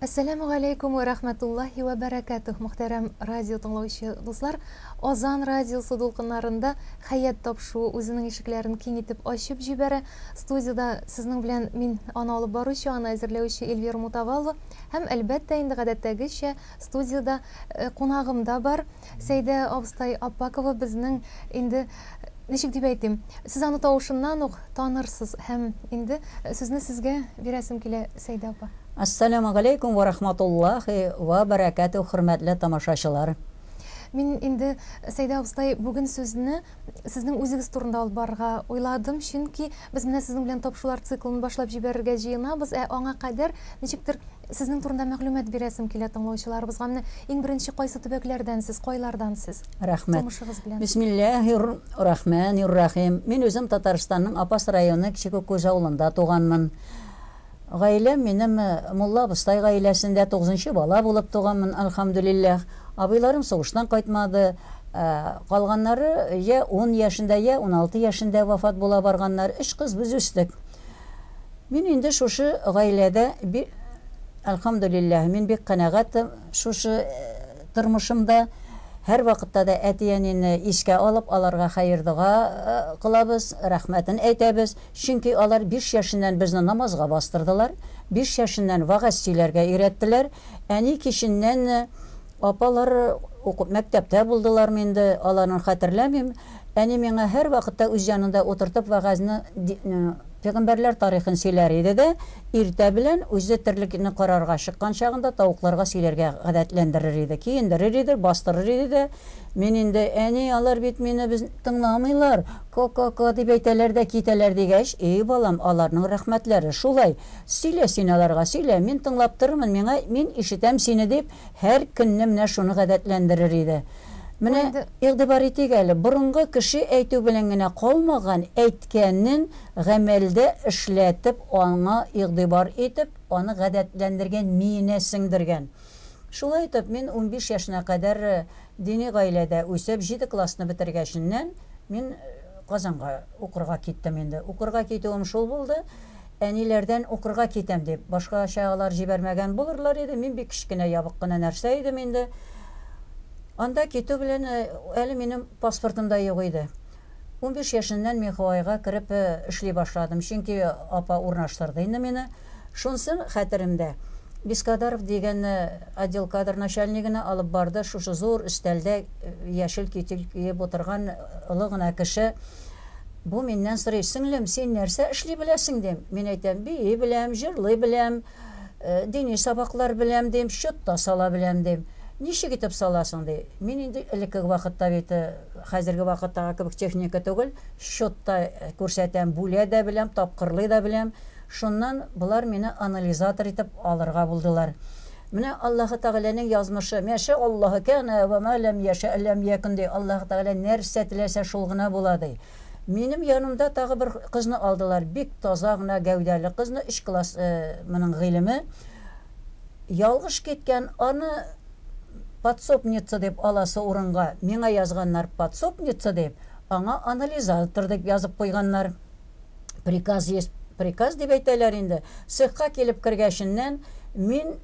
Ассаламу алейкум ва рахматуллахи ва баракатух. Мөхтәрәм радио тыңлаучы дуслар, Озан радиосы дулкыннарында Хаят тапшу үзенең ишекләрен киңитеп ачып җибәрә. Студияда сезнең белән мин аны алып баручы, аны әзерләүче Эльвира Мутавалова һәм әлбәттә инде гадәттәгечә студияда кунагым да бар. Сәйдә Абыстай Аппакова безнең инде ничек дип әйтим, сез аны тавышыннан ук танырсыз һәм инде сезне сезгә бирәсем килә, Сәйдә апа. Ассаламу алейкум ва рахматуллахи ва баракатух, хөрмәтле тамашачылар. Мин инде Сәйдә абыстай бүген сүзне сезнең үзегез турында алып барырга уйладым, чөнки без менә сезнең белән тапшулар циклын башлап җибәрергә җыенабыз, аңа кадәр ничектер сезнең турында мәгълүмат бирәсем килә тыңлаучыларыбызга. Менә иң беренче кайсы төбәкләрдән сез, кайлардан сез? Рәхмәт. Томышыгыз белән. Бисмиллаһир-рахманир-рахим. Мин үзем Татарстанның Апас районы Кече Күз авылында туганмын. Гаиләм минем Мулла Абыстай гаиләсендә 9нчы бала булып туганмын, алхамдулиллах. Абыйларым сугыштан кайтмады. Калганнары я 10 яшендә, я 16 яшендә вафат була барганнар. 3 кыз без үстек. Мин инде шушы гаиләдә алхамдулиллах, мин бик канәгать шушы тормышымда. Һәр вакытта да әтиәнне искә алып, аларга хәйр-дуга кылабыз, рәхмәтен әйтәбез. Чөнки алар 5 яшеннән безне намазга бастырдылар, 5 яшеннән вагаз сөйләргә өйрәттеләр. Әни киченнән апалар укып мәктәптә булдылар, минде аларны хәтерләмим. Әни миңа һәр вакытта үз янында утыртып вагазны Пәйгамбәрләр тарихын сөйләр иде дә, иртә белән үзе тирлекне карарга чыккан чагында тавыкларга сөйләргә гадәтләндерер иде, киендерер иде, бастырыр иде дә. Мин инде әни алар бит мине без тыңламыйлар, ко дип әйтәләр дә китәләр дигәч, балам, аларның рәхмәтләре шулай. Сөйлә син аларга, сөйлә, мин тыңлап торырмын, мин ишетәм сине дип һәр көнне менә шуны гадәтләндерер иде. Менә игътибар итик әле, борынгы кеше әйтү белән генә калмаган, әйткәнен гамәлдә эшләтеп, аңа игътибар итеп, аны гадәтләндергән, миенә сеңдергән. Шулай итеп, мин 15 яшына кадәр дини гаиләдә үсеп, 7 классны бетергәченнән мин Казанга укырга киттем инде. Укырга китүем шул булды. Әниләрдән укырга китәм дип, башка чагалар җибәрмәгән булырлар иде. Мин бик кичкенә ябык кына нәрсә идем инде. Анда китү белән әле минем паспортымда юк иде. 15 яшеннән мин Хавайга кирип эшли башладым. Чөнки апа урнаштырды инде мине. Шунсын хәтеремдә. Бискадаров дигән отдел кадр начальнигына алып барды. Шушы зур өстәлдә яшел китель киеп утырган олы гына кеше. Бу миннән сорый: "Сеңлем, син нәрсә эшли беләсең?" дим. Мин әйтәм: "Бии беләм, җырлый беләм, дини сабаклар беләм" дим, "счетта сала беләм" дим. Ничек итеп саласың ди. Мин инде элекке вакытта бит, хәзерге вакыттагы кебек техника түгел, счетта күрсәтәм, бүлә дә беләм, тапкырлый да беләм. Шуннан булар мине анализатор итеп алырга булдылар. Менә Аллаһ Тәгаләнең язмышы, "Мәшә Аллаһ кана ва ма лам яша лам якын" ди. Аллаһ Тәгалә нәрсә теләсә шул гына була ди. Минем янымда тагы бер кызны алдылар, бик таза гына гәүдәле кызны, 3 класс моның гыйлеме. Ялгыш киткән, аны подсобница дип аласы урынга, миңа язганнар подсобница дип, аңа анализатор дип язып куйганнар. Приказ есть, приказ дип әйтәләр инде. Цехка килеп кергәченнән мин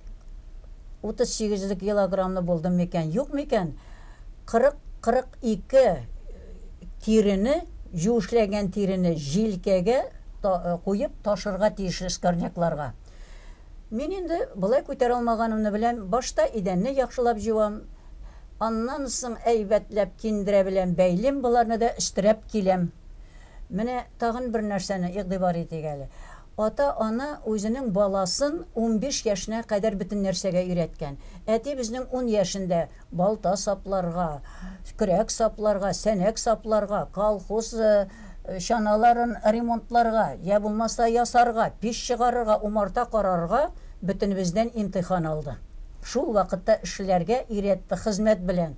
38 килограммны булдым микән, юк микән? 40-42 тирене, юешләгән тирене җилкәгә куеп ташырга тиешле скорнякларга. Мин инде булай күтәрә алмаганымны беләм, башта идәнне яхшылап җуам, аннан соң әйбәтләп киндерә белән бәйлем, буларны да өстерәп киләм. Менә тагын бер нәрсәне игътибар итик әле. Ата-ана үзенең баласын 15 яшенә кадәр бөтен нәрсәгә өйрәткән. Әти безнең 10 яшендә балта сапларга, көрәк сапларга, сәнәк сапларга, колхоз чаналарын ремонтларга, я булмаса ясарга, пич чыгарырга, умарта карарга бөтенебездән имтихан алды. Шул вакытта эшләргә өйрәтте хезмәт белән.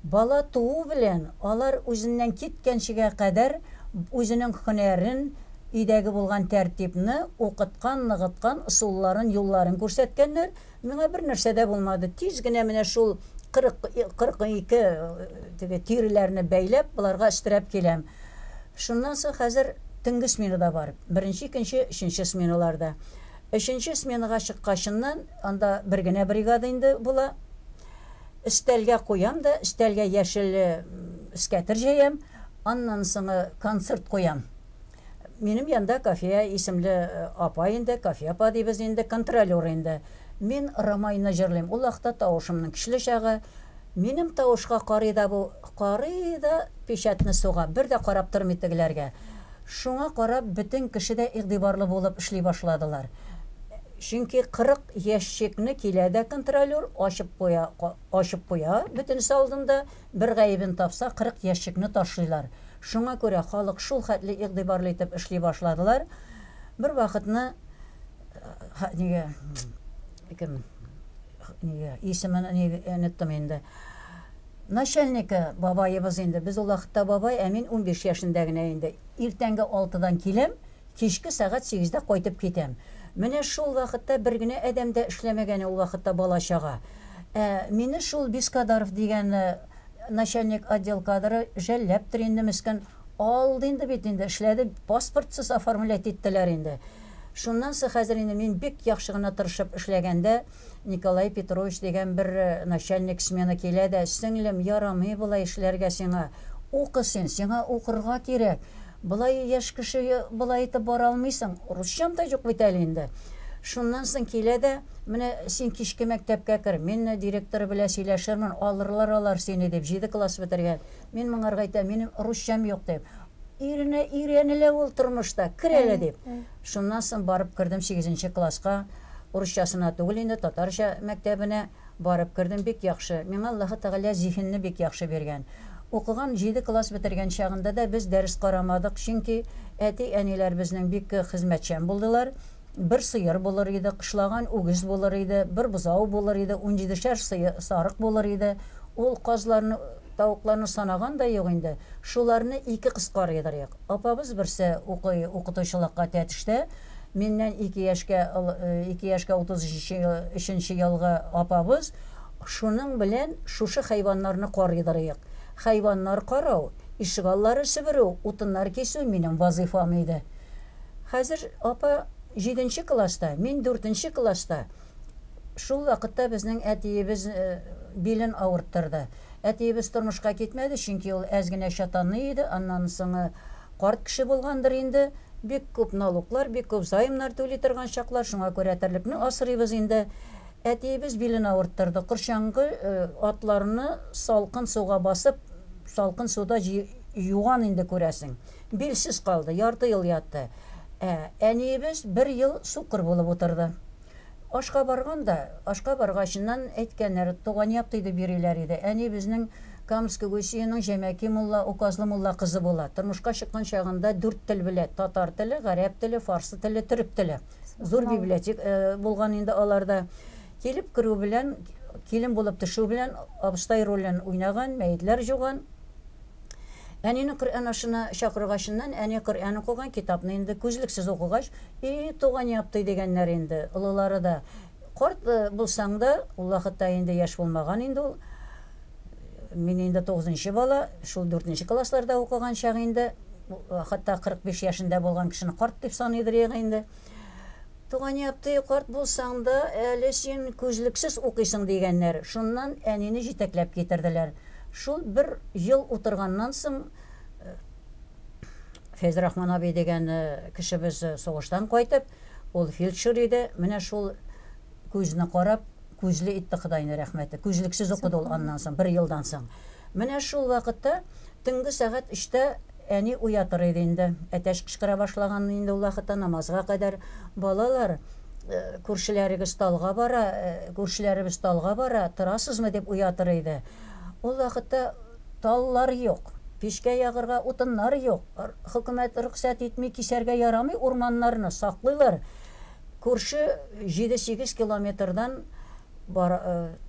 Бала туу белән алар үзеннән киткәнчегә кадәр үзенең һөнәрен, өйдәге булган тәртипне укыткан, ныгыткан, усулларын, юлларын күрсәткәннәр. Миңа бер нәрсә дә булмады. Тиз генә менә шул 42 тиреләрне бәйләп, буларга өстерәп киләм. Шуннан соң хәзер төнге сменада бар. Беренче, икенче, өченче сменаларда. 3нче сменага чыккачыннан анда бер генә бригада инде була. Истәлгә куям да, истәлгә яшел скәтер җәям, аннан соңы концерт куям. Минем янда Кафия исемле апа инде, Кафия апа дибез инде, контролер инде. Мин Ромайны җырлыйм. Ул вакытта тавышымның көчле чагы. Минем тавышка карый да печатны суга, бер дә карап тормый тегеләргә. Шуңа карап бөтен кеше дә игътибарлы булып эшли башладылар. Чөнки 40 яшьчекне килә дә контролер ачып куя, бөтен алдында бер гаебен тапса 40 яшьчекне ташлыйлар. Шуңа күрә халык шул хәтле игътибарлы итеп эшли башладылар. Бер вакытны исемен оныттым инде. Начальник бабайыбыз инде. Без ул вакытта бабай, мин 15 яшендә генә инде. Иртәнге 6-дан киләм, кичке сәгать 8-дә кайтып китәм. Менә шул вакытта бер генә адәм дә эшләмәгән ул вакытта балачага. Мине шул Бескадаров дигән начальник отдел кадры жәлләптер инде мескен. Алды инде бит инде эшләде, паспортсыз оформлять иттеләр инде. Шуннан соң хәзер инде мин бик яхшы гына тырышып эшләгәндә Николай Петрович дигән бер начальник смена килә дә, сеңлем, ярамый булай эшләргә сиңа. Укы сиңа укырга кирәк. Булай яшь кеше булай итеп бара алмыйсың. Русчам да юк бит әле инде. Шуннан соң килә дә, менә син кичке мәктәпкә кер. Мин директор белән сөйләшермен, алар сине дип 7 класс бетергән. Мин моңарга әйтәм, минем русчам юк дип. Иренеле ул тормышта, керәле дип. Шуннан соң барып кирдем 8нче класска. Урысчасына түгел инде, татарча мәктәбенә барып кирдем, бик яхшы. Миңа Аллаһ Тәгалә зиһенне бик яхшы биргән. Укыган 7 класс бетергән чагында да без дәрес карамадык, чөнки әти-әниләр безнең бик хезмәтчән булдылар. Бер сыер булыр иде, кышлаган үгез булыр иде, бер бузау булыр иде, 17 сарык булыр иде. Ул казларны, тавыкларны санаган да юк инде. Шуларны 2 кыскар идек. Апабыз берсе укытучылыкка тәтештә. Миннән 2 яшькә 33 елга апабыз. Шуның белән шушы хайваннарны карыйдырык. Хайваннар карау, ишегаллары себерү, утыннар кесү минем вазифам иде. Хәзер апа 7нче класста, мин 4нче класста. Шул вакытта безнең әтиебез билен авырттырды. Әтиебез тормышка китмәде, чөнки ул әз генә шатанны иде. Аннан соң карт кеше булгандыр инде. Бик күп налоглар, бик күп займнар түли торган чаклар, шуңа күрә терлекне асрыйбыз инде. Әтиебез билен авырттырды. Кыршаңгы атларны салкын суга басып, салкын суда юган инде күрәсең. Билсез калды, ярты ел ятты. Әниебез 1 ел сукыр булып утырды. Ашка баргачыннан әйткәннәр, туган япты дип бириләр иде. Әни безнең Камский Гусейның Җәмәки мулла, Указлы мулла кызы була. Тормышка чыккан чагында 4 тел белә: татар теле, гарәп теле, фарсы теле, төрек теле. Зур библиотек булган инде аларда. Килеп кирү белән, килен булып төшү белән абыстай ролен уйнаган, мәйетләр җуган. Әнине Коръән ашына чакыргачыннан, әни Коръән укыган, китапны инде күзлексез укыгач, туган япты дигәннәр инде. Улылары да карт булсаң да, ул вакытта инде яшь булмаган инде ул. Мин инде 9нчы бала, шул 4нче классларда укыган чак инде, хәтта 45 яшендә булган кешене карт дип саныйдыр инде. Туган япты карт булсаң да, әле син күзлексез укыйсың дигәннәр. Шуннан әнине җитәкләп китерделәр. Шул 1 ел утырганнан соң Фәйзрахман абый дигән кешебез сугыштан кайтып, ул фельдшер иде. Менә шул күзне карап, күзле итте Худайны рәхмәте. Күзлексез укыды ул аннан соң, 1 елдан соң. Менә шул вакытта төнге сәгать 3-тә әни уятыр иде инде. Әтәш кычкыра башлаган инде ул вакытта намазга кадәр. Балалар, күршеләрегез талга бара, торасызмы дип уятыр иде. Ул вакытта таллар юк, пешкә ягырга утыннар юк. Хөкүмәт рөхсәт итми, кисәргә ярамый, урманнарны саклыйлар. Күрше 7-8 километрдан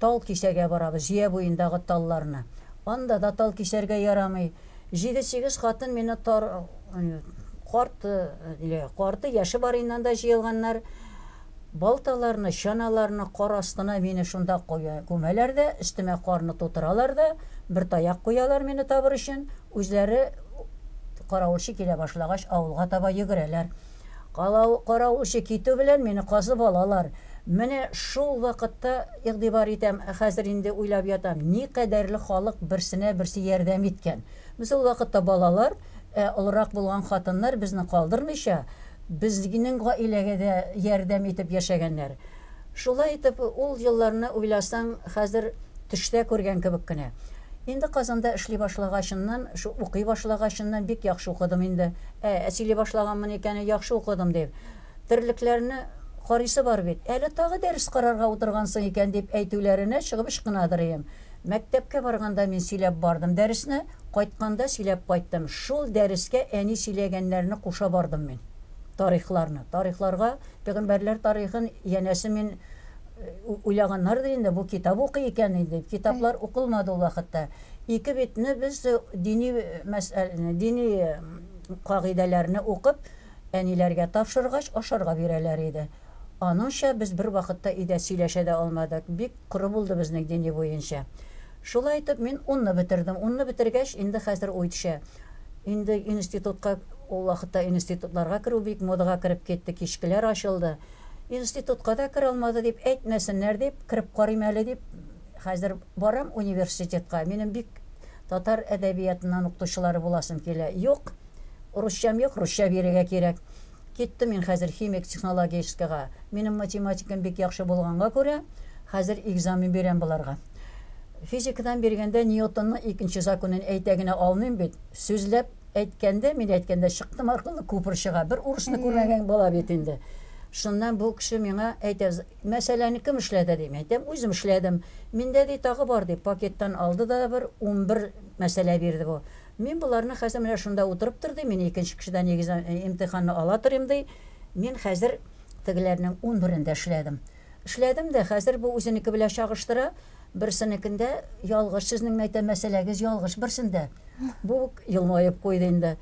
тал кисәргә барабыз, Зия буендагы талларны. Анда да тал кисәргә ярамый. 7-8 хатын мине карты яшы барыннан да җыелганнар. Балталарны, шаналарны кар астына мине шунда күмәләр дә, өстемә карны тутыралар да, бер таяк куялар мине табыр өчен, үзләре каравылчы килә башлагач авылга таба йөгерәләр. Каравылчы китү белән мине казып алалар. Менә шул вакытта игътибар итәм, хәзер инде уйлап ятам, ни кадәрле халык берсенә берсе ярдәм иткән. Без ул вакытта балалар, олырак булган хатыннар безне калдырмыйча, безнең гаиләгә дә ярдәм итеп яшәгәннәр. Шулай итеп, ул елларны уйласаң, хәзер төштә күргән кебек кенә. Инде Казанда эшли башлагачыннан, шу укый башлагачыннан бик яхшы укыдым инде. Сөйли башлаганмын икән, яхшы укыдым дип. Терлекләрне карыйсы бар бит. Әле тагы дәрес карарга утыргансың икән дип әйтүләренә чыгып ышкынадыр идем. Мәктәпкә барганда мин сөйләп бардым дәресне, кайтканда сөйләп кайттым. Шул дәрескә әни сөйләгәннәрне куша бардым мин. Тарихларга, пәйгамбәрләр тарихын янәсе мин уйлаганнардыр инде, бу китап укый икән инде. Китаплар укылмады ул вакытта. Ике битне без дини мәсьәләне, дини кагыйдәләрне укып, әниләргә тапшыргач ашарга бирәләр иде. Аныңча без бер вакытта өйдә сөйләшә дә алмадык. Бик куры булды безнең дини буенча. Шулай итеп мин 10-ны бетердем. 10-ны бетергәч инде хәзер уй төшә. Инде институтка, ул вакытта институтларга керү бик модага кереп кетте, кичкеләр ачылды. Институтка да керә алмады дип әйтмәсеннәр дип, кереп карыйм әле дип, хәзер барам университетка. Минем бик татар әдәбиятыннан укытучылары буласым килә. Юк, русчам юк, русча бирергә кирәк. Киттем мин хәзер химик технологическага. Минем математикам бик яхшы булганга күрә, хәзер экзамен бирәм буларга. Физикадан биргәндә Ньютонның 2нче законын әйтә генә алмыйм бит. Сүзләп әйткәндә, мин әйткәндә чыктым аркылы күпер чыга. Бер урысны күрмәгән бала бит инде. Шуннан бу кеше миңа әйтә, мәсьәләне кем эшләде дип әйтәм, үзем эшләдем. Миндә ди тагы бар дип пакеттан алды да бер 11 мәсьәлә бирде бу. Мин буларны хәзер менә шунда утырып торды, мин икенче кешедән имтиханны ала торым ди. Мин хәзер тегеләрнең 11-ендә эшләдем. Эшләдем дә хәзер бу үзенеке белән чагыштыра. Берсенекендә ялгыш, сезнең мәйтә мәсьәләгез ялгыш берсендә. Бу елмаеп куйды инде.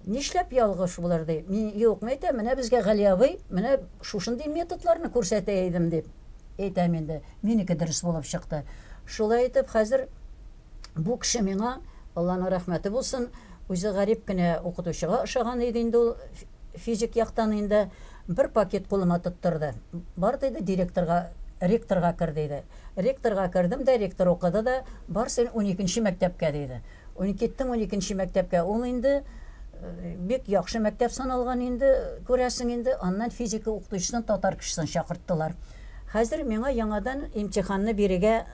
Нишләп ялгыш булыр ди? Мин юк, мәйтә, менә безгә Галиябый, менә шушындый методларны күрсәтә идем дип әйтәм инде. Минеке дөрес булып чыкты. Шулай итеп хәзер бу кеше миңа, Алланың рәхмәте булсын, үзе гарип кенә укытучыга ошаган иде инде ул физик яктан инде бер пакет кулыма тоттырды. Бар диде ректорга кер диде. Ректорга кердем дә, ректор укыды да, бар син 12нче мәктәпкә диде. 12нче мәктәпкә. Ул инде бик яхшы мәктәп саналган инде, күрәсең инде, аннан физика укытучысын татар кешесен чакырттылар. Хәзер миңа яңадан имтиханны бирергә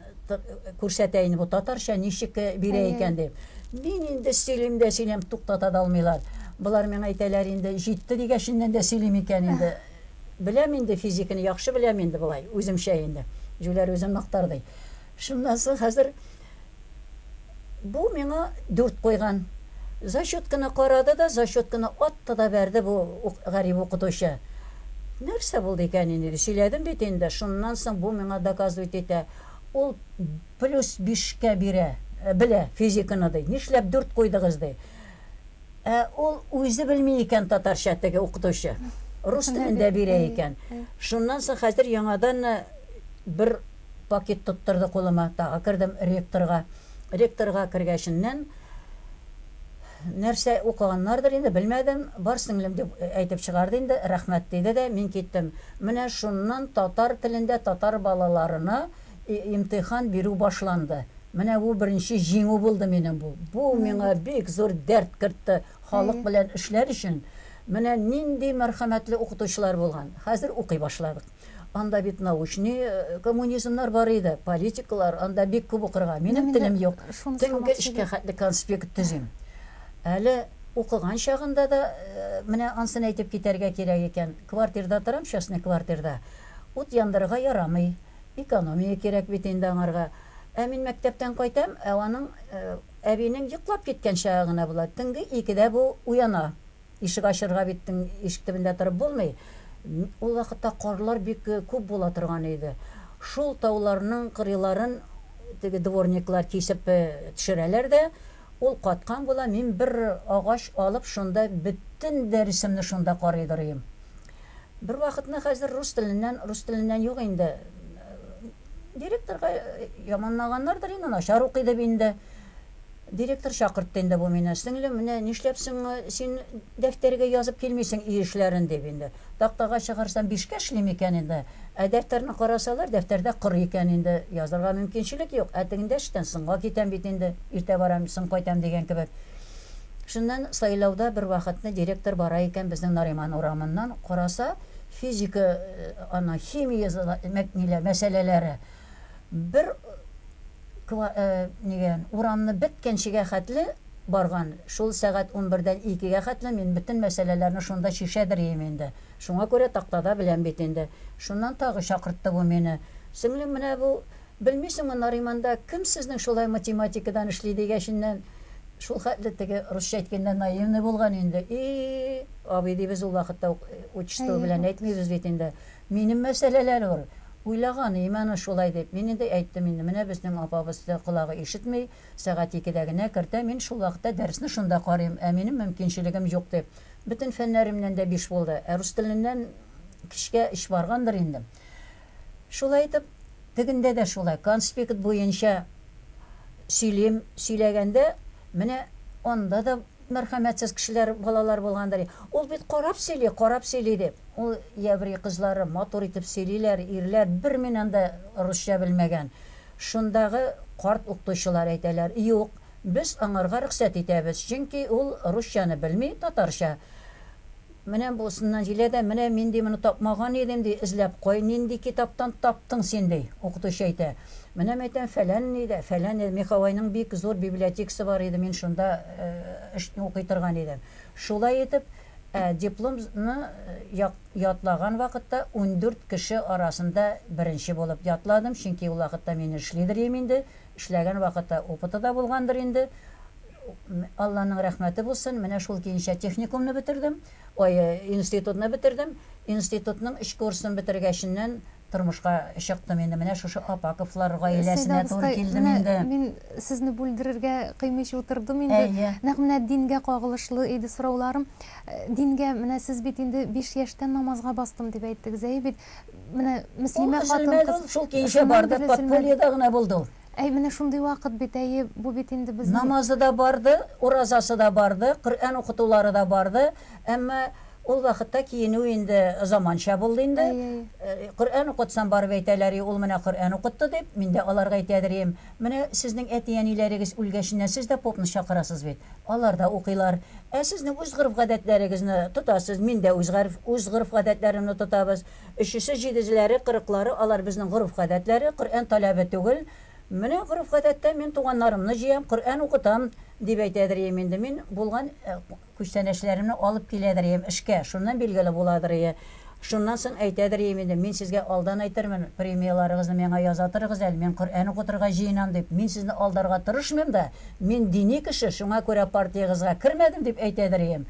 күрсәтә инде бу татарча ничек бирә икән дип. Мин инде сөйләм туктата да алмыйлар. Булар миңа әйтәләр инде 7 дигәшеннән дә сөйлим икән инде. Беләм инде физиканы яхшы беләм инде булай, үземчә инде. Җүләр үзем мактарды. Шуннан соң хәзер бу миңа 4 куйган. Зачетканы карады да, зачетканы атты да бәрде бу гарип укытучы. Нәрсә булды икән инде? Сөйләдем бит инде. Шуннан соң бу миңа доказывать итә. Ул +5-кә бирә, белә физиканы ди. Нишләп 4 куйдыгыз ди? Ул үзе белми икән татарча теге укытучы. Рус телендә бирә икән. Шуннан соң хәзер яңадан бер пакет тоттырды кулыма. Тагы кердем ректорга. Ректорга кергәченнән нәрсә укыганнардыр инде белмәдем. Бар сеңлем дип әйтеп чыгарды инде. Рәхмәт диде дә, мин киттем. Менә шуннан татар телендә татар балаларына имтихан бирү башланды. Менә бу беренче җиңү булды минем бу. Бу миңа бик зур дәрт кертте халык белән эшләр өчен. Менә нинди мәрхәмәтле укытучылар булган. Хәзер укый башладык. Анда бит научный коммунизмнар бар иде, политикалар, анда бик күп укырга. Минем телем юк. Төнге эшкә хәтле конспект төзим. Әле укыган чагында да менә ансын әйтеп китәргә кирәк икән. Квартирада торам, частный квартирада. Ут яндырырга ярамый. Экономия кирәк бит инде аңарга. Мин мәктәптән кайтам, аның әбинең йоклап киткән чагына була. Төнге 2дә бу уяна. Ишек ачырга биттең, ишек төбендә торып булмый. Ул вакытта карлар бик күп була торган иде. Шул тауларның кырыйларын теге дворниклар кисеп төшерәләр дә, ул каткан була. Мин бер агач алып, шунда бөтен дәресемне шунда карыйдырыйм. Бер вакытны хәзер рус теленнән юк инде. Директорга яманлаганнардыр инде, начар укыйды инде. Директор чакыртты инде бу мине. Сеңлем, менә нишләпсең син дәфтәргә язып килмисең ий эшләрен дип инде. Тактага чыгарсам 5-кә эшлим икән инде. Дәфтәрне карасалар, дәфтәрдә кыр икән инде. Язарга мөмкинчелек юк. Тегендә эштән соңга китәм бит инде. Иртә барам, соң кайтам дигән кебек. Шуннан сайлауда бер вакытны директор бара икән безнең Нариман урамыннан. Караса, физика, ана химия мәсьәләләре бер урамны беткәнчегә хәтле барган. Шул сәгать 11-дән 2-гә хәтле мин бөтен мәсьәләләрне шунда шишәдерим инде. Шуңа күрә тактада беләм бит инде. Шуннан тагы чакыртты бу мине. Сеңлем, менә бу белмисеңме Нариманда кем сезнең шулай математикадан эшли дигәшеннән шул хәтле теге русча әйткәндә наивный булган инде. Абый дибез ул вакытта учту белән әйтмибез бит инде. Минем мәсьәләләр бар. Уйлаган, иманы шулай дип. Мин инде әйттем инде, менә безнең апабызды колагы ишетми, сәгать 2-дә генә кертә, мин шул вакытта дәресне шунда карыйм, минем мөмкинчелегем юк дип. Бөтен фәннәремнән дә 5 булды. Рус теленнән кичкә иш баргандыр инде. Шулай итеп, тегендә дә шулай, конспект буенча сөйләгәндә, менә анда да мәрхәмәтсез кешеләр, балалар булгандыр. Ул бит карап сөйли дип. Ул еврей кызлары матур итеп сөйлиләр, ирләр бер миннән дә русча белмәгән. Шундагы карт укытучылар әйтәләр, юк, без аңарга рөхсәт итәбез, чөнки ул русчаны белми, татарча. Менә бусыннан җиләдә, менә мин моны тапмаган идем ди, эзләп кой, нинди китаптан таптың син ди, укытучы әйтә. Менә әйтәм, фәлән Михавайның бик зур библиотекасы бар иде, мин шунда укый торган идем. Шулай итеп, дипломны ятлаган вакытта 14 кеше арасында беренче булып ятладым, чөнки ул вакытта мин эшлидерим инде, эшләгән вакытта опыты да булгандыр инде. Алланың рәхмәте булсын, менә шул кийинчә техникумны бетердем, институтны бетердем. Институтның 3 курсын бетергәченнән тормышка чыктым инде. Менә шушы Апаковлар гаиләсенә туры килдем инде. Мин сезне бүлдерергә кыймыйча утырдым инде. Нәкъ менә дингә кагылышлы иде сорауларым. Дингә менә сез бит инде 5 яшьтән намазга бастым дип әйттегез. Бит менә мөслимә хатын шул кийинчә барды, подпольеда гына булды. Менә шундый вакыт бит, бу бит инде безнең намазы да барды, уразасы да барды, Коръән укытулары да барды, әмма ул вакытта киенү инде заманча булды инде. Коръән укытсам барып әйтәләр, ул менә Коръән укытты дип, мин дә аларга әйтәдерим. Менә сезнең әти-әниләрегез үлгәченнән сез дә попны чакырасыз бит. Алар да укыйлар. Сезнең үз гореф-гадәтләрегезне тотасыз, мин дә үз гореф-гадәтләремне тотабыз. 3-се, 7-ләре, 40-лары алар безнең гореф-гадәтләре, Коръән таләбе түгел. Менә гореф-гадәттә мин туганнарымны җыям, Коръән укытам дип әйтәдерим инде. Мин булган күчтәнәшләремне алып киләдерим эшкә. Шуннан билгеле буладыр. Шуннан соң әйтәдерим инде, мин сезгә алдан әйтермен, премияларыгызны миңа язатырыгыз әле, мин Коръән укытырга җыенам дип. Мин сезне алдарга тырышмыйм да, мин дини кеше, шуңа күрә партиягызга кермәдем дип әйтәдерим.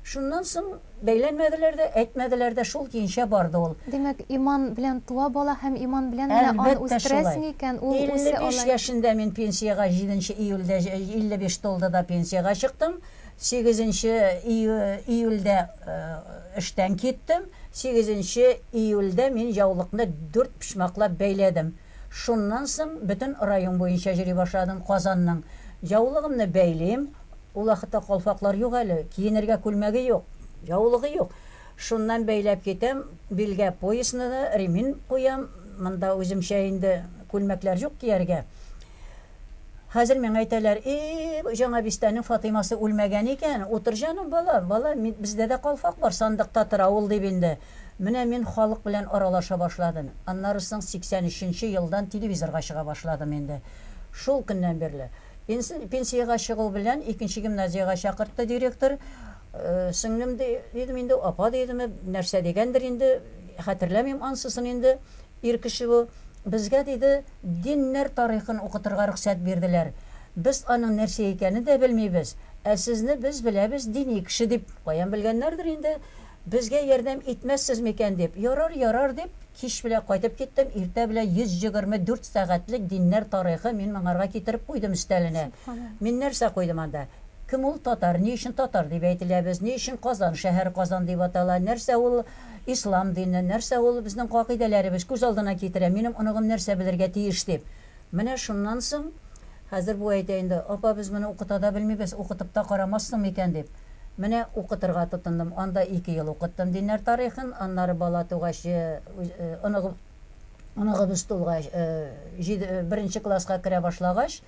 Шуннан соң бәйләнмәделәр дә, әйтмәделәр дә, шул кийинчә барды ул. Димәк, иман белән туа бала һәм иман белән аны үстерәсең икән, ул үсә алай. 55 яшендә мин пенсияга 7 июльдә 55 толдыда пенсияга чыктым. 8 июльдә эштән киттем. 8 июльдә мин яулыкны 4 пишмаклап бәйләдем. Шуннан соң бөтен район буенча йөри башладым Казанның. Яулыгымны бәйлим. Ул вакытта калфаклар юк әле, киенергә күлмәге юк, яулыгы юк. Шуннан бәйләп китәм, билгә поясны да ремин куям, монда үземчә инде күлмәкләр юк кияргә. Хәзер миңа әйтәләр, жаңа бистәнең Фатимасы үлмәгән икән, утыр җаным бала, бездә дә калфак бар, сандыкта тора ул дип инде. Менә мин халык белән аралаша башладым. Аннарысын 83 елдан телевизорга чыга башладым инде. Шул көннән бирле. Пенсияга чыгу белән 2нче гимназияга чакыртты директор. Сеңлем дидем инде, апа дидем, нәрсә дигәндер инде, хәтерләмим ансысын инде. Ир кеше бу. Безгә диде, диннәр тарихын укытырга рөхсәт бирделәр. Без аның нәрсә икәнен дә белмибез. Сезне без беләбез, дини кеше дип каян белгәннәрдер инде. Безгә ярдәм итмәссез микән дип. Ярар дип, кич белән кайтып киттем. Иртә белән 124 сәгатьлек диннәр тарихы мин моңарга китереп куйдым өстәленә. Мин нәрсә куйдым анда? Кем ул татар, ни өчен татар дип әйтеләбез, ни өчен Казан, шәһәр Казан дип атала, нәрсә ул ислам дине, нәрсә ул безнең кагыйдәләребез күз алдына китерә, минем оныгым нәрсә белергә тиеш дип. Менә шуннан соң Хәзер бу әйтә инде, апа без моны укыта да белмибез, укытып та карамассың микән дип. Менә укытырга тотындым. Анда 2 ел укыттым диннәр тарихын, аннары бала тугач оныгыбыз тулгач, 1нче класска керә башлагач,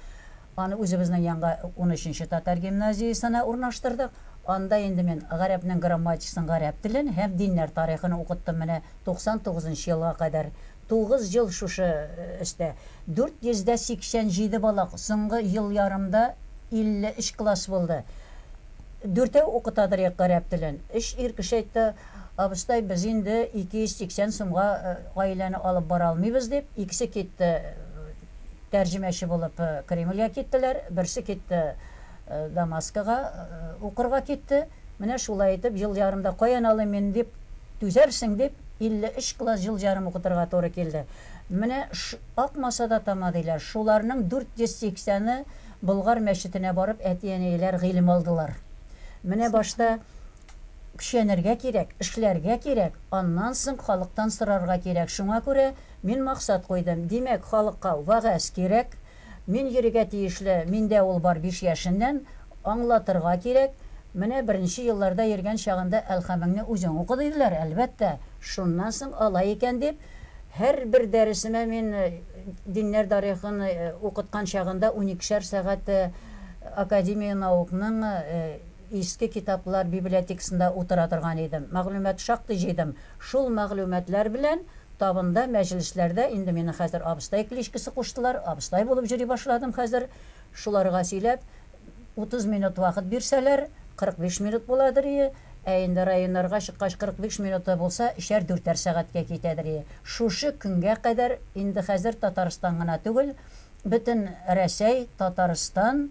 аны үзебезнең янга 13нче татар гимназиясына урнаштырдык. Анда инде мен гарәпнең грамматикасын, гарәп телен һәм диннәр тарихын укыттым менә 99нчы елга кадәр. 9 ел шушы эштә. 487 бала соңгы ел ярымда 53 класс булды. 4 укытадыр гарәп телен. Эш иркеш әйтте, абыстай без инде 280 сумга гаиләне алып бара алмыйбыз дип, икесе китте тәрҗемәче булып Кремльгә киттеләр, берсе китте Дамаскага укырга китте. Менә шулай итеп ел ярымда каян алам мен дип түзәрсең дип 53 класс ел ярым укытырга туры килде. Менә акмасада тамадылар. Шуларның 480-і Болгар мәчетенә барып әтиәнәйләр гыйлем алдылар. Менә башта күчәнергә кирәк, эшләргә кирәк, аннан соң халыктан сорарга кирәк. Шуңа күрә мин максат куйдым. Димәк, халыкка вагаз кирәк. Мин йөрергә тиешле, миндә ул бар 5 яшеннән, аңлатырга кирәк. Менә беренче елларда йөргән чагында әлхәмеңне үзең укыдылар, әлбәттә. Шуннан соң алай икән дип, һәр бер дәресемә мин диннәр тарихын укыткан чагында 12 сәгать Академия наукның иске китаплар библиотекасында утыра торган идем. Мәгълүмат шактый җыйдым. Шул мәгълүматлар белән табында мәҗлесләрдә инде мине хәзер абыстай кличкасы куштылар. Абыстай булып йөри башладым хәзер. Шуларга сөйләп 30 минут вакыт бирсәләр, 45 минут буладыр. Инде районнарга чыккач 45 минуты булса, 3-4 сәгатькә китәдер. Шушы көнгә кадәр инде хәзер Татарстан гына түгел, бөтен Рәсәй, Татарстан,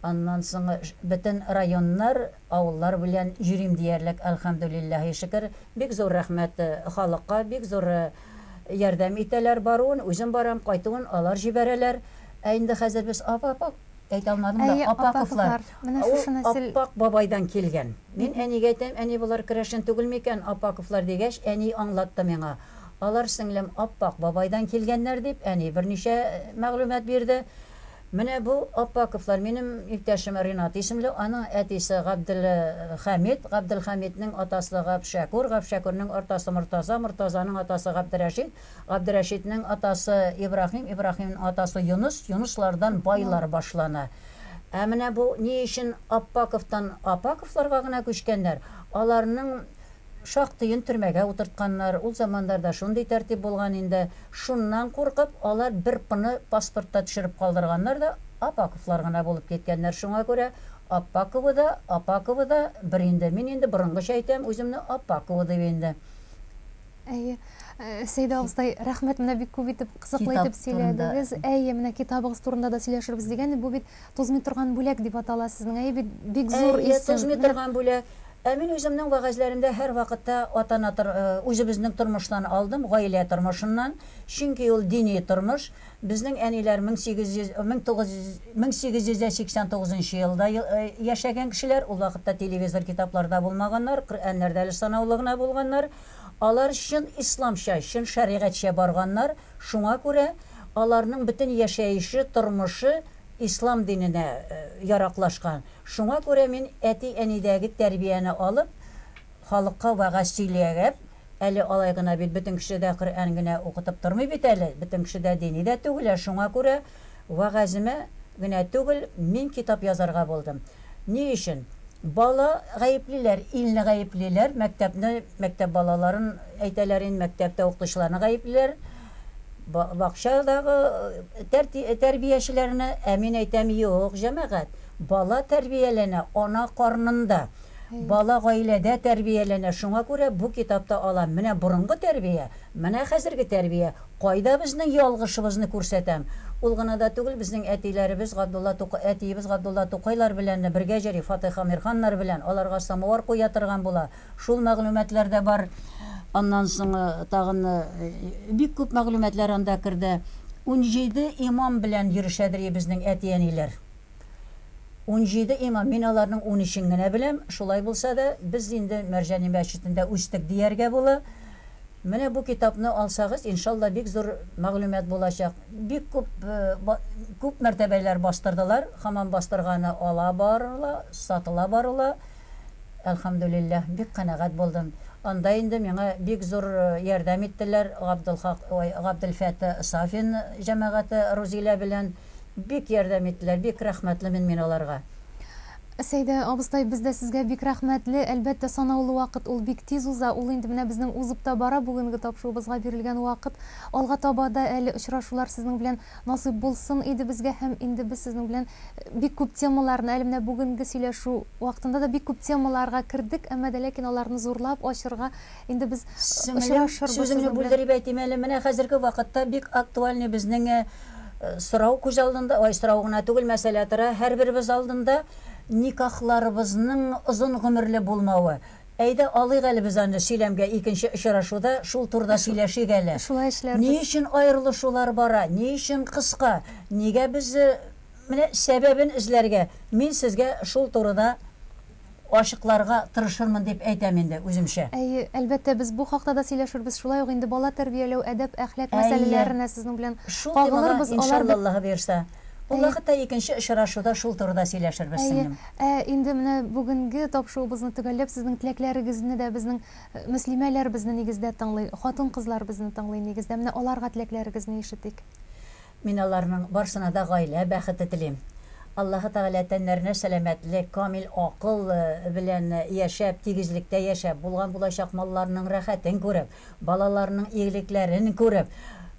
аннан соң бөтен районнар, авыллар белән йөрим диярлек, әлхәмдүлилләһи шөкер. Бик зур рәхмәт халыкка, бик зур ярдәм итәләр баруын, үзем барам, кайтуын алар җибәрәләр. Инде хәзер без апа әйтә алмадым да, апаковлар. Апак бабайдан килгән. Мин әнигә әйтәм, әни булар керәшен түгел микән, апаковлар дигәч, әни аңлатты миңа. Алар сеңлем апак бабайдан килгәннәр дип, әни берничә мәгълүмат бирде. Менә бу апаковлар минем иптәшем Ринат исемле, аның әтисе Габделхамид, Габделхамидның атасы Габшакур, Габшакурның атасы Муртаза, Муртазаның атасы Габдрашид, Габдрашидның атасы Ибрахим, Ибрахимның атасы Юнус, Юнуслардан байлар башлана. Менә бу ни өчен Апаковтан апаковларга гына күчкәннәр? Аларның шактыйын төрмәгә утыртканнар. Ул замандарда шундый тәртип булган инде. Шуннан куркып, алар бер пыны паспортта төшереп калдырганнар да, апаковлар гына булып кеткәннәр. Шуңа күрә Апаковы да бер инде. Мин инде борынгыча әйтәм, үземне Апаковы дип инде. Сәйдә абыстай, рәхмәт, менә бик күп итеп, кызыклы итеп сөйләдегез. Менә китабыгыз турында да сөйләшербез дигән, бу бит тузмый торган бүләк дип атала сезнең. Бик зур исем. Тузмый торган бүләк. Мин үземнең вагазьләремдә һәр вакытта атана үзебезнең тормыштан алдым, гаилә тормышыннан. Чөнки ул дини тормыш. Безнең әниләр 1889 елда яшәгән кешеләр, ул вакытта телевизор китапларда булмаганнар, Коръәннәрдә әле санаулы гына булганнар. Алар чын исламча, чын шәригатьчә барганнар. Шуңа күрә аларның бөтен яшәеше, тормышы ислам диненә яраклашкан. Шуңа күрә мин әти-әнидәге тәрбияне алып, халыкка вагаз сөйләгәп, әле алай гына бит бөтен кешедә Коръән генә укытып тормый бит әле, бөтен кешедә дини дә түгел. Шуңа күрә вагазыма генә түгел, мин китап язарга булдым. Ни өчен? Бала гаеплеләр, илне гаеплеләр, мәктәп балаларын әйтәләр, мәктәптә укытучыларны гаеплеләр. Бакчадагы тәрбиячеләрне мин әйтәм, юк, җәмәгать. Бала тәрбияләнә ана карнында. Бала гаиләдә тәрбияләнә. Шуңа күрә бу китапта алам. Менә борынгы тәрбия, менә хәзерге тәрбия. Кайда безнең ялгышыбызны күрсәтәм. Ул гына да түгел, безнең әтиләребез әтиебез Габдулла Тукайлар белән бергә җыри, Фатыйха Мирханнар белән аларга самовар куя торган була. Шул мәгълүматлар да бар. Аннан соң тагын бик күп мәгълүматлар анда керде. 17 имам белән йөришәдер безнең әти-әниләр. 17 имам, мин аларның 13-ен генә беләм. Шулай булса да, без инде Мәрҗани мәчетендә үстек дияргә була. Менә бу китапны алсагыз, иншалла бик зур мәгълүмат булачак. Бик күп мәртәбәләр бастырдылар, һаман бастырганы ала барыла, сатыла барыла. Әлхәмдүлилләһ, бик канәгать булдым. Анда инде миңа бик зур ярдәм иттеләр. Габделфәт Сафин җәмәгате Рузилә белән бик ярдәм иттеләр. Бик рәхмәтлемен мин аларга. Сәйдә абыстай, без дә сезгә бик рәхмәтле. Әлбәттә, санаулы вакыт ул бик тиз уза. Ул инде менә безнең узып та бара, бүгенге тапшыруыбызга бирелгән вакыт. Алга таба да әле очрашулар сезнең белән насыйп булсын иде безгә, һәм инде без сезнең белән бик күп темаларны, әле менә бүгенге сөйләшү вакытында да бик күп темаларга кердек, әмма дә ләкин аларны зурлап ачырга инде без очрашырбыз. Сүземне бүлдереп әйтим әле, менә хәзерге вакытта бик актуальный безнең сорау күз алдында, сорау гына түгел, мәсьәлә тора, һәрберебез алдында никахларыбызның озын гомерле булмавы. Әйдә алыйк әле без аны сөйләмгә икенче очрашуда шул турда сөйләшик әле. Шулай эшләрбез. Ни өчен аерылышулар бара? Ни өчен кыска? Нигә без менә сәбәбен эзләргә? Мин сезгә шул турыда ашыкларга тырышырмын дип әйтәм инде үземчә. Әлбәттә, без бу хакта да сөйләшербез. Шулай ук инде бала тәрбияләү, әдәп, әхлак мәсьәләләренә сезнең белән кагылырбыз. Иншаллаһ бирсә. Вакытта икенче очрашуда шул турыда сөйләшербез синем. Инде менә бүгенге тапшыруыбызны төгәлләп, сезнең теләкләрегезне дә безнең мөслимәләр безне нигездә тыңлый, хатын-кызлар безне тыңлый нигездә. Менә аларга теләкләрегезне ишетик. Мин аларның барсына да гаилә бәхете телим. Аллаһы Тәгалә тәннәренә сәламәтлек, камил акыл белән яшәп, тигезлектә яшәп, булган булачак малларның рәхәтен күреп, балаларның игелекләрен күреп,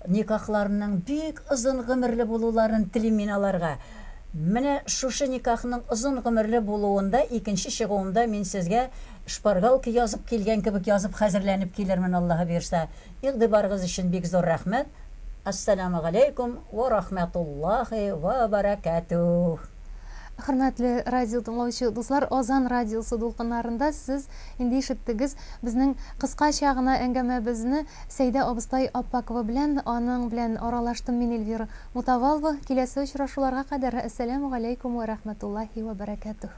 никахларының бик озын гомерле булуларын телим мин аларга. Менә шушы никахның озын гомерле булуында, икенче чыгуында мин сезгә шпаргалка язып килгән кебек язып хәзерләнеп килермен, Аллаһы бирсә. Игътибарыгыз өчен бик зур рәхмәт. Ассаламу алейкум ва рахматуллахи ва баракатух. Хөрмәтле радио тыңлаучы дуслар, Озан радиосы дулкыннарында сез инде ишеттегез безнең кыскача гына әңгәмәбезне Сәйдә абыстай Аппакова белән, аның белән аралаштым мин, Эльвира Мутавалова. Киләсе очрашуларга кадәр ассаламу алейкум ва рахматуллахи ва баракатух.